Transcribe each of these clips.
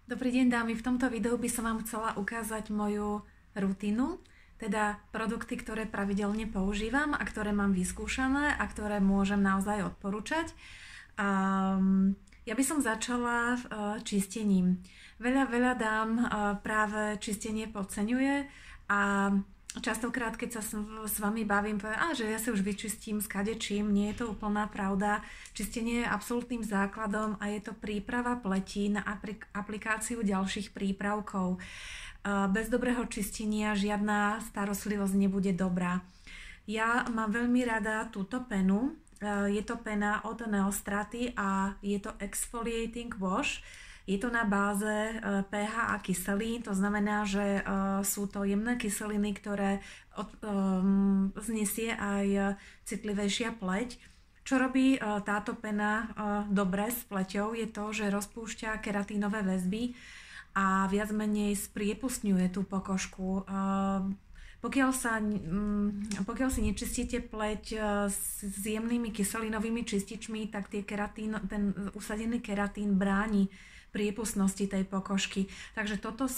Dobrý deň dámy, v tomto videu by som vám chcela ukázať moju rutinu, teda produkty, ktoré pravidelne používam a ktoré mám vyskúšané a ktoré môžem naozaj odporúčať. Ja by som začala čistením. Veľa dám práve čistenie podceňuje a častokrát, keď sa s vami bavím, poviem, že ja si už vyčistím s kadečím, nie je to úplná pravda. Čistenie je absolútnym základom a je to príprava pleti na aplikáciu ďalších prípravkov. Bez dobrého čistenia žiadna starostlivosť nebude dobrá. Ja mám veľmi rada túto penu. Je to pena od Neostraty a je to Exfoliating Wash. Je to na báze pH a kyselín, to znamená, že sú to jemné kyseliny, ktoré znesie aj citlivejšia pleť. Čo robí táto pena dobre s pleťou je to, že rozpúšťa keratínové väzby a viac menej spriepustňuje tú pokožku. Pokiaľ si nečistíte pleť s jemnými kyselinovými čističmi, tak ten usadený keratín bráni priepustnosti tej pokožky. Takže toto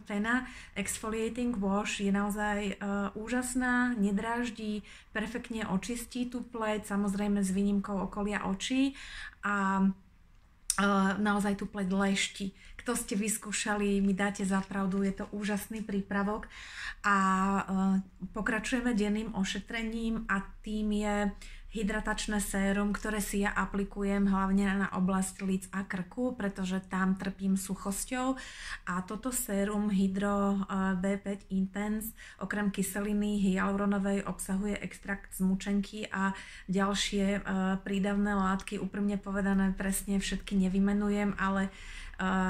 pena Exfoliating Wash je naozaj úžasná, nedráždí, perfektne očistí tú pleť, samozrejme s výnimkou okolia očí a naozaj tú pleť lešti. Kto ste vyskúšali, mi dáte za pravdu, je to úžasný prípravok a pokračujeme denným ošetrením a tým je hydratačné sérum, ktoré si ja aplikujem hlavne na oblasť líc a krku, pretože tam trpím suchosťou a toto sérum Hydro B5 Intense okrem kyseliny hyaluronovej obsahuje extrakt z mučenky a ďalšie prídavné látky, úprimne povedané presne všetky nevymenujem, ale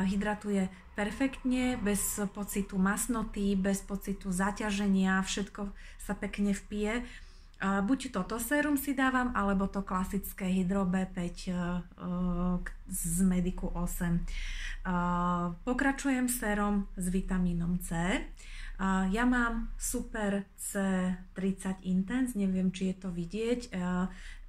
hydratuje perfektne, bez pocitu masnoty, bez pocitu zaťaženia, všetko sa pekne vpije. Buď toto sérum si dávam, alebo to klasické Hydro B5 z Medicu 8. Pokračujem sérom s vitamínom C. Ja mám Super C30 Intense, neviem, či je to vidieť.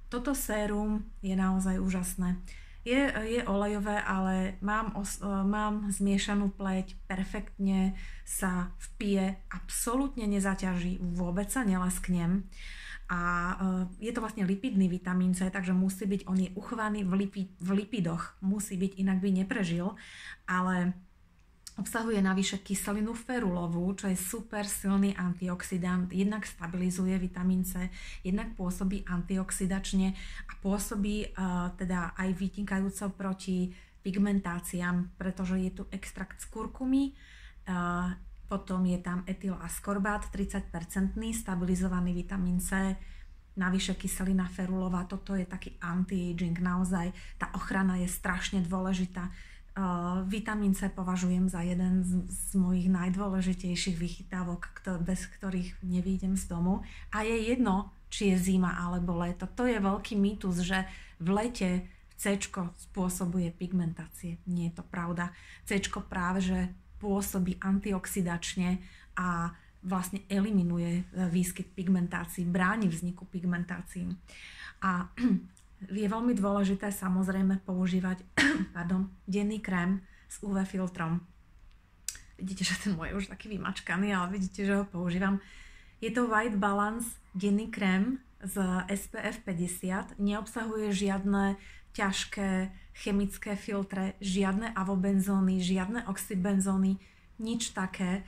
Toto sérum je naozaj úžasné. Je olejové, ale mám zmiešanú pleť, perfektne sa vpije, absolútne nezaťaží, vôbec sa nelesknem. A je to vlastne lipidný vitamín C, takže musí byť, on je uchovaný v lipidoch, musí byť, inak by neprežil, ale obsahuje navyše kyselinu ferulovú, čo je super silný antioxidant, jednak stabilizuje vitamín C, jednak pôsobí antioxidačne a pôsobí teda aj vynikajúco proti pigmentáciám, pretože je tu extrakt z kurkumy, potom je tam etylaskorbát 30%, stabilizovaný vitamín C, navyše kyselina ferulová, toto je taký anti-aging, naozaj tá ochrana je strašne dôležitá. Vitamín C považujem za jeden z mojich najdôležitejších vychytávok, bez ktorých nevyjdem z domu. A je jedno, či je zima alebo leto. To je veľký mýtus, že v lete C-čko spôsobuje pigmentácie. Nie je to pravda. C-čko práve že pôsobí antioxidačne a vlastne eliminuje výskyt pigmentácií, bráni vzniku pigmentácií. A je veľmi dôležité samozrejme používať denný krém s UV filtrom. Vidíte, že ten môj je už taký vymačkaný, ale vidíte, že ho používam. Je to White Balance denný krém z SPF 50, neobsahuje žiadne ťažké chemické filtre, žiadne avobenzóny, žiadne oxybenzóny, nič také.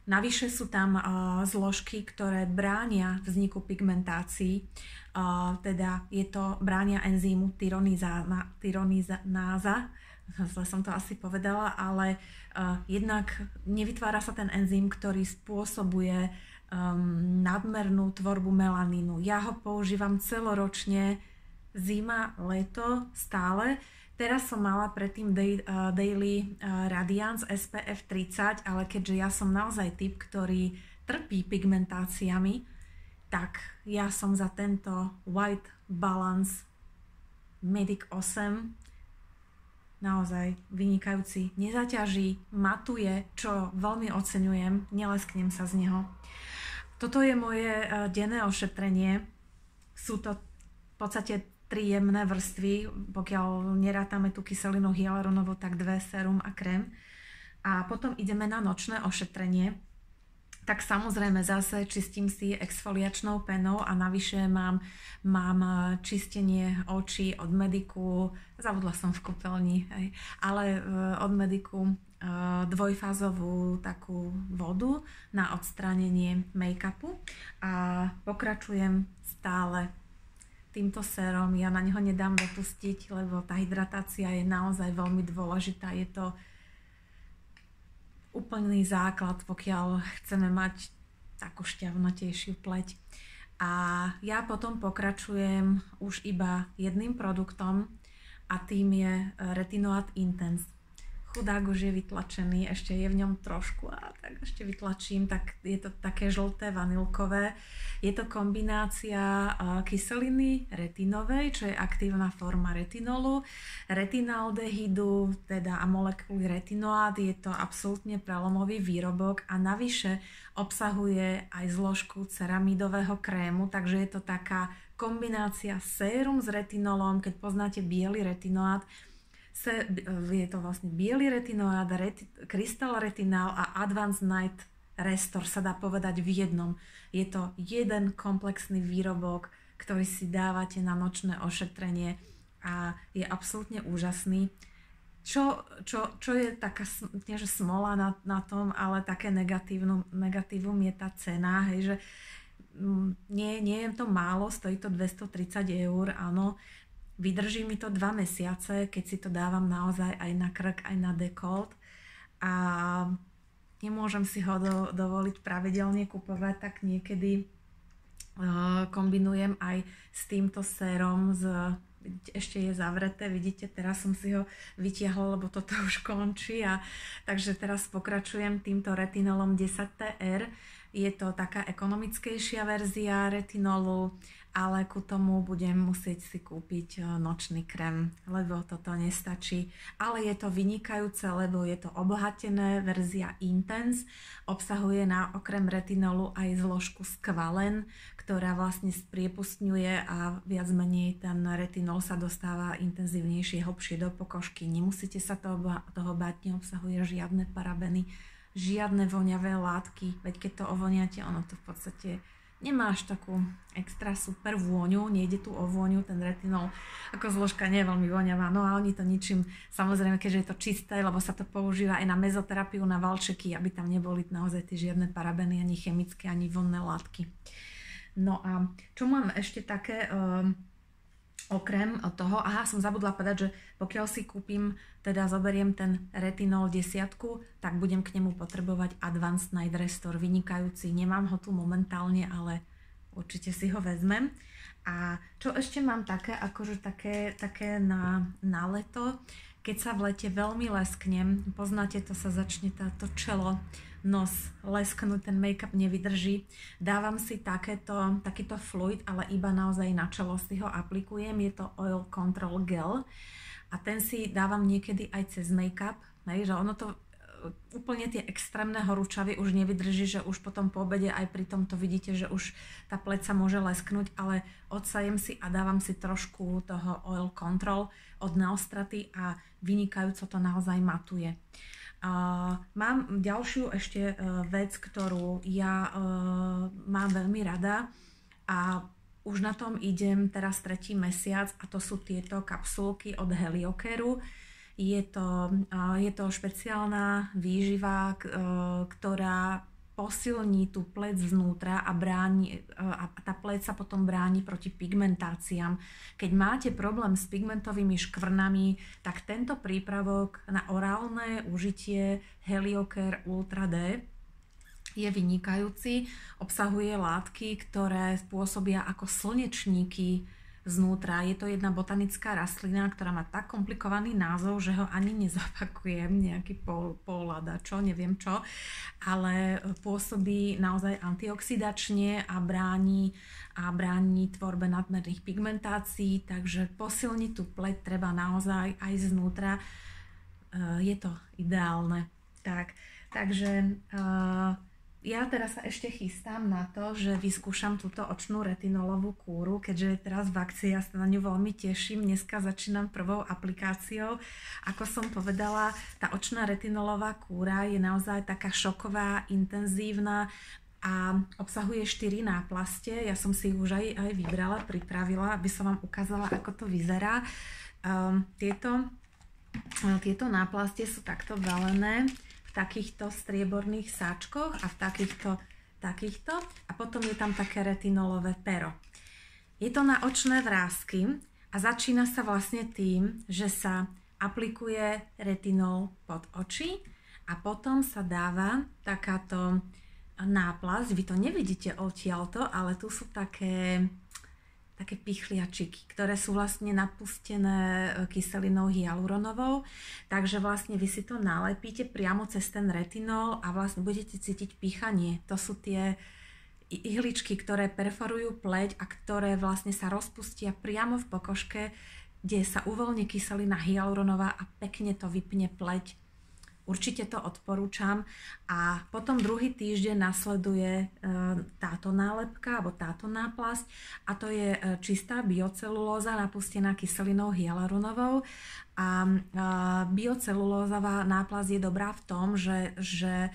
Navyše sú tam zložky, ktoré bránia vzniku pigmentácií, teda je to bránia enzýmu tyroníza, zle som to asi povedala, ale jednak nevytvára sa ten enzym, ktorý spôsobuje nadmernú tvorbu melanínu. Ja ho používam celoročne, zima, leto, stále. Teraz som mala predtým Daily Radiance SPF 30, ale keďže ja som naozaj typ, ktorý trpí pigmentáciami, tak ja som za tento White Balance Medic 8 naozaj vynikajúci. Nezaťaží, matuje, čo veľmi oceňujem, nelesknem sa z neho. Toto je moje denné ošetrenie. Sú to v podstate tri jemné vrstvy, pokiaľ nerátame tú kyselinu hyaluronovú, tak 2 sérum a krém. A potom ideme na nočné ošetrenie. Tak samozrejme zase čistím si exfoliačnou penou a navyše mám čistenie očí od Mediku, zabudla som v kúpeľni, ale od Mediku dvojfázovú takú vodu na odstránenie make-upu a pokračujem stále týmto sérom. Ja na neho nedám dopustiť, lebo tá hydratácia je naozaj veľmi dôležitá. Je to úplný základ, pokiaľ chceme mať takú šťavnatejšiu pleť. A ja potom pokračujem už iba jedným produktom a tým je Retinoid Intense. Chudák už je vytlačený, ešte je v ňom trošku a tak ešte vytlačím, tak je to také žlté vanilkové. Je to kombinácia kyseliny retinovej, čo je aktívna forma retinolu, retinaldehydu, teda a molekuly retinoid. Je to absolútne prelomový výrobok a navyše obsahuje aj zložku ceramidového krému, takže je to taká kombinácia sérum s retinolom. Keď poznáte biely retinoid, je to vlastne biely retinoid, Crystal Retinal a Advanced Night Restore sa dá povedať v jednom. Je to jeden komplexný výrobok, ktorý si dávate na nočné ošetrenie a je absolútne úžasný. Čo je taká, nie že smola na tom, ale také negatívum je tá cena, hej, že nie je to málo, stojí to 230 €, áno. Vydrží mi to 2 mesiace, keď si to dávam naozaj aj na krk, aj na dekolt a nemôžem si ho dovoliť pravidelne kupovať, tak niekedy kombinujem aj s týmto sérom, ešte je zavreté, vidíte, teraz som si ho vytiahla, lebo toto už končí takže teraz pokračujem týmto retinolom 10TR. Je to taká ekonomickejšia verzia retinolu, ale ku tomu budem musieť si kúpiť nočný krém, lebo toto nestačí. Ale je to vynikajúce, lebo je to obohatené, verzia Intense, obsahuje okrem retinolu aj zložku Squalene, ktorá vlastne spriepustňuje a viac menej ten retinol sa dostáva intenzívnejšie, hlbšie do pokožky. Nemusíte sa toho báť, neobsahuje žiadne parabeny, žiadne voňavé látky, veď keď to ovoniate, ono to v podstate nemá až takú extra super vôňu, nejde tu o vôňu, ten retinol ako zložka nie je veľmi voňavá, no a oni to ničím, samozrejme, keďže je to čisté, lebo sa to používa aj na mezoterapiu, na valčeky, aby tam neboli naozaj tie žiadne parabeny, ani chemické, ani vonné látky. No a čo mám ešte také okrem toho, som zabudla povedať, že pokiaľ si kúpim, teda zoberiem ten retinol 10, tak budem k nemu potrebovať Advanced Night Restore, vynikajúci, nemám ho tu momentálne, ale určite si ho vezmem. A čo ešte mám také, akože také na leto, keď sa v lete veľmi lesknem, poznáte to, sa začne to čelo, nos lesknúť, ten make-up nevydrží. Dávam si takýto fluid, ale iba naozaj na čelo si ho aplikujem. Je to Oil Control Gel a ten si dávam niekedy aj cez make-up, že ono to úplne tie extrémne horúčavy už nevydrží, že už potom po obede aj pri tomto vidíte, že už tá pleť sa môže lesknúť, ale odsajem si a dávam si trošku toho Oil Control od Neostraty a vynikajúco to naozaj matuje. Mám ďalšiu ešte vec, ktorú ja mám veľmi rada a už na tom idem teraz 3. mesiac a to sú tieto kapsulky od Heliocaru. Je to špeciálna výživa, ktorá posilní tú pleť zvnútra a tá pleť sa potom bráni proti pigmentáciám. Keď máte problém s pigmentovými škvrnami, tak tento prípravok na orálne užitie Heliocare Ultra D je vynikajúci. Obsahuje látky, ktoré pôsobia ako slnečníky znútra. Je to jedna botanická rastlina, ktorá má tak komplikovaný názov, že ho ani nezopakujem, nejaký poladačo, neviem čo, ale pôsobí naozaj antioxidačne a bráni tvorbe nadmerných pigmentácií, takže posilniť tú pleť treba naozaj aj znútra. Je to ideálne. Takže ja teraz sa ešte chystám na to, že vyskúšam túto očnú retinolovú kúru, keďže je teraz v akcii, ja sa na ňu veľmi teším. Dneska začínam prvou aplikáciou. Ako som povedala, tá očná retinolová kúra je naozaj taká šoková, intenzívna a obsahuje 4 náplaste. Ja som si ich už aj vybrala, pripravila, aby som vám ukázala, ako to vyzerá. Tieto náplastie sú takto balené takýchto strieborných sáčkoch a v takýchto a potom je tam také retinolové pero. Je to na očné vrásky a začína sa vlastne tým, že sa aplikuje retinol pod oči a potom sa dáva takáto náplasť. Vy to nevidíte odtiaľto, ale tu sú také pichliačiky, ktoré sú vlastne napustené kyselinou hyaluronovou, takže vlastne vy si to nalepíte priamo cez ten retinol a vlastne budete cítiť píchanie. To sú tie ihličky, ktoré perforujú pleť a ktoré vlastne sa rozpustia priamo v pokožke, kde sa uvoľní kyselina hyaluronová a pekne to vypne pleť. Určite to odporúčam a potom druhý týždeň nasleduje táto nálepka alebo táto náplasť a to je čistá biocelulóza napustená kyselinou hyaluronovou a biocelulózová náplasť je dobrá v tom, že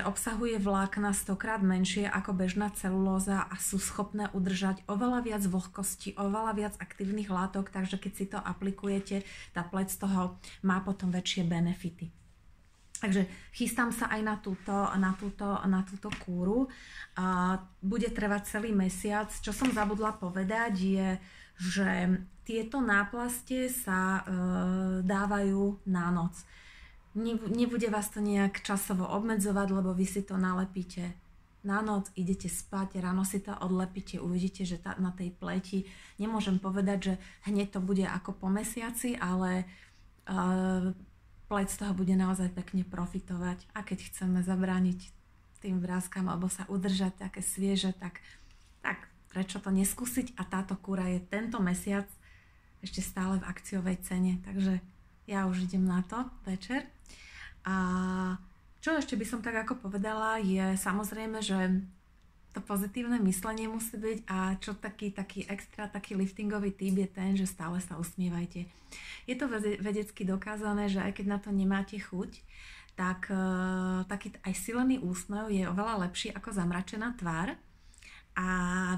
obsahuje vlákna 100-krát menšie ako bežná celulóza a sú schopné udržať oveľa viac vlhkosti, oveľa viac aktívnych látok, takže keď si to aplikujete, tá pleť z toho má potom väčšie benefity. Takže chystám sa aj na túto kúru. Bude trvať celý mesiac. Čo som zabudla povedať je, že tieto náplastie sa dávajú na noc. Nebude vás to nejak časovo obmedzovať, lebo vy si to nalepíte na noc, idete spať, ráno si to odlepíte, uvidíte, že na tej pleti, nemôžem povedať, že hneď to bude ako po mesiaci, ale pleť z toho bude naozaj pekne profitovať a keď chceme zabrániť tým vráskam alebo sa udržať také svieže, tak prečo to neskúsiť a táto kúra je tento mesiac ešte stále v akciovej cene, takže ja už idem na to večer. A čo ešte by som tak ako povedala je samozrejme, že to pozitívne myslenie musí byť a čo taký extra, taký liftingový tip je ten, že stále sa usmievajte. Je to vedecky dokázané, že aj keď na to nemáte chuť, tak taký aj silený úsmev je oveľa lepší ako zamračená tvár. A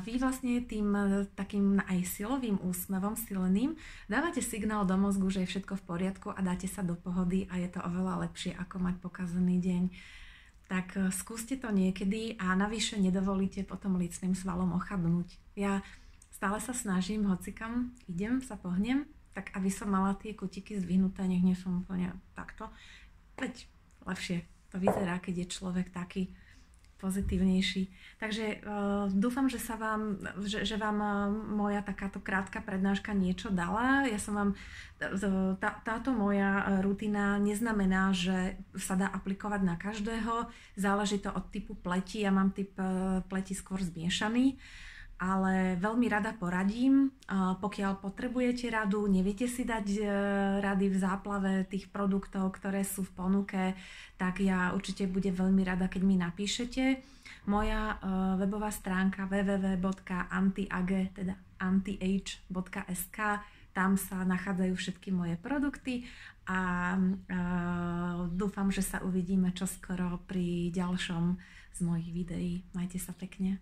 vy vlastne tým takým aj silovým úsmevom, sileným, dávate signál do mozgu, že je všetko v poriadku a dáte sa do pohody a je to oveľa lepšie ako mať pokazený deň. Tak skúste to niekedy a navyše nedovolíte potom lícnym svalom ochabnúť. Ja stále sa snažím, hocikam idem, sa pohnem, tak aby som mala tie kutiky zdvihnuté, nech nie som úplne takto. Veď lepšie to vyzerá, keď je človek taký pozitívnejší. Takže dúfam, že vám moja takáto krátka prednáška niečo dala. Ja som vám, táto moja rutina neznamená, že sa dá aplikovať na každého. Záleží to od typu pleti. Ja mám typ pleti skôr zmiešaný, ale veľmi rada poradím. Pokiaľ potrebujete radu, neviete si dať rady v záplave tých produktov, ktoré sú v ponuke, tak ja určite budem veľmi rada, keď mi napíšete. Moja webová stránka www.antiage, teda antiage.sk, tam sa nachádzajú všetky moje produkty a dúfam, že sa uvidíme čoskoro pri ďalšom z mojich videí. Majte sa pekne.